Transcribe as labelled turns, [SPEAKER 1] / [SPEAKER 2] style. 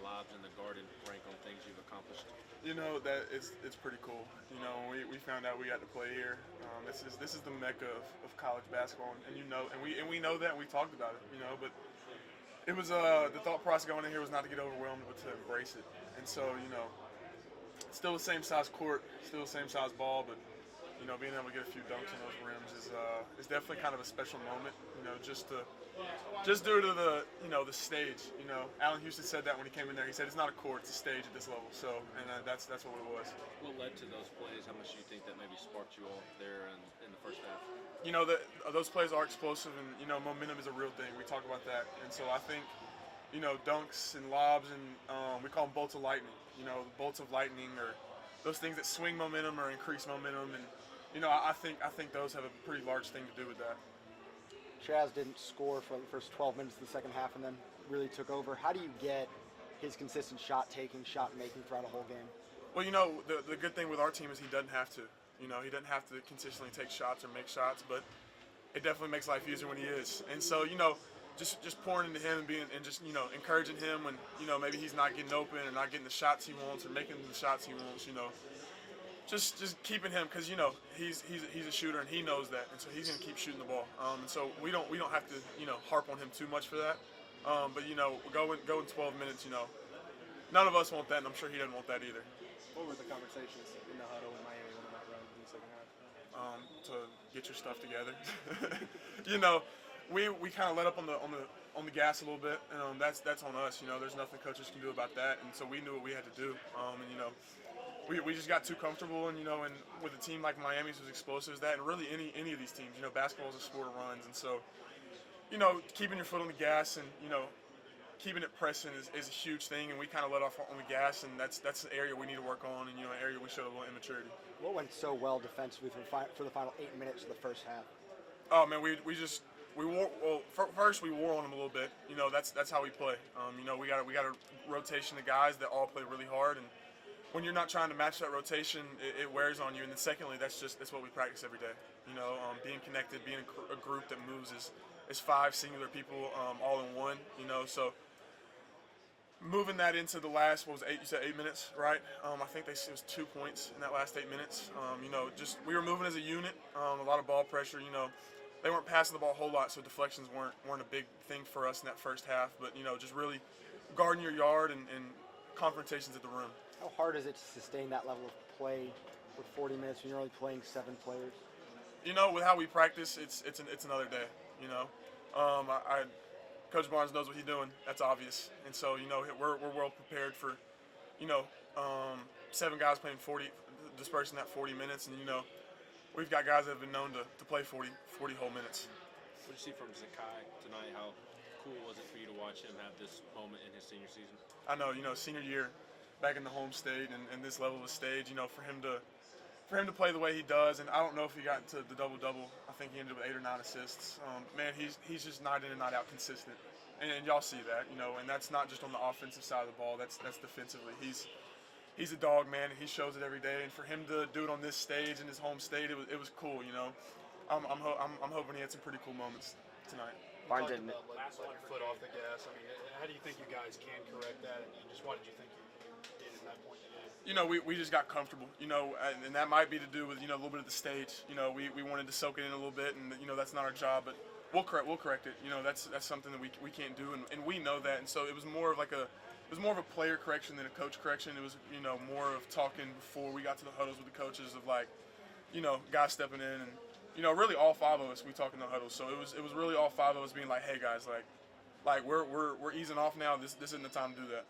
[SPEAKER 1] lobs in the Garden rank on things you've accomplished?
[SPEAKER 2] You know that it's pretty cool. You know, when we found out we got to play here. This is the mecca of college basketball, and you know, and we know that, and we talked about it. You know, but it was the thought process going in here was not to get overwhelmed, but to embrace it. And so you know, still the same size court, still the same size ball, but you know, being able to get a few dunks on those rims is definitely kind of a special moment. You know, just due to the stage. You know, Allen Houston said that when he came in there. He said it's not a court, it's a stage at this level. So, and that's what it was.
[SPEAKER 1] What led to those plays? How much do you think that maybe sparked you off there in the first half?
[SPEAKER 2] You know, those plays are explosive, and you know, momentum is a real thing. We talk about that, and so I think, you know, dunks and lobs, and we call them bolts of lightning. You know, bolts of lightning, or those things that swing momentum or increase momentum, and you know, I think those have a pretty large thing to do with that.
[SPEAKER 3] Chaz didn't score for the first 12 minutes of the second half, and then really took over. How do you get his consistent shot taking, shot making throughout a whole game?
[SPEAKER 2] Well, you know, the good thing with our team is he doesn't have to. You know, he doesn't have to consistently take shots or make shots, but it definitely makes life easier when he is. And so, you know, just pouring into him and just, you know, encouraging him when, you know, maybe he's not getting open or not getting the shots he wants or making the shots he wants, you know. Just keeping him, because you know he's a shooter and he knows that, and so he's gonna keep shooting the ball. And so we don't have to, you know, harp on him too much for that. But you know, going 12 minutes, you know, none of us want that, and I'm sure he doesn't want that either.
[SPEAKER 4] What were the conversations in the huddle when Miami won that run in the second half?
[SPEAKER 2] To get your stuff together. You know, we kind of let up on the gas a little bit, and that's on us. You know, there's nothing coaches can do about that, and so we knew what we had to do. And you know, we just got too comfortable, and you know, and with a team like Miami's as explosive as that, and really any of these teams, you know, basketball is a sport of runs, and so, you know, keeping your foot on the gas and, you know, keeping it pressing is a huge thing, and we kind of let off on the gas, and that's the area we need to work on, and you know, an area we showed a little immaturity.
[SPEAKER 3] What went so well defensively for the final 8 minutes of the first half?
[SPEAKER 2] Oh man, we wore, well, first we wore on them a little bit. You know, that's how we play. You know, we got a rotation of guys that all play really hard, and when you're not trying to match that rotation, it wears on you. And then secondly, that's what we practice every day. You know, being connected, being a group that moves is 5 singular people all in one. You know, so moving that into the last, what was it, 8? You said 8 minutes, right? I think it was 2 points in that last 8 minutes. You know, just we were moving as a unit. A lot of ball pressure. You know, they weren't passing the ball a whole lot, so deflections weren't a big thing for us in that first half. But you know, just really guarding your yard and confrontations at the rim.
[SPEAKER 3] How hard is it to sustain that level of play for 40 minutes when you're only playing 7 players?
[SPEAKER 2] You know, with how we practice, it's another day. You know, Coach Barnes knows what he's doing. That's obvious, and so you know we're well prepared for, you know, 7 guys playing 40, dispersing that 40 minutes, and you know, we've got guys that have been known to play 40 whole minutes.
[SPEAKER 1] What did you see from Zakai tonight? How cool was it for you to watch him have this moment in his senior season?
[SPEAKER 2] I know, you know, senior year, back in the home state and this level of stage, you know, for him to play the way he does, and I don't know if he got into the double-double. I think he ended up with 8 or 9 assists. Man, he's just night in and night out consistent, and y'all see that, you know, and that's not just on the offensive side of the ball. That's defensively. He's a dog, man, and he shows it every day. And for him to do it on this stage in his home state, it was cool, you know. I'm hoping he had some pretty cool moments tonight.
[SPEAKER 4] Barnes talked about letting your foot off the gas. I mean, how do you think you guys can correct that, and just what did you think you did at that point?
[SPEAKER 2] You know, we just got comfortable, you know, and that might be to do with, you know, a little bit of the stage. You know, we wanted to soak it in a little bit, and, you know, that's not our job, but we'll correct it. You know, that's something that we can't do, and we know that. And so it was more of a player correction than a coach correction. It was, you know, more of talking before we got to the huddles with the coaches of, like, you know, guys stepping in, and, you know, really all 5 of us, we talk in the huddles. So it was really all 5 of us being like, hey guys, like we're easing off now. This isn't the time to do that.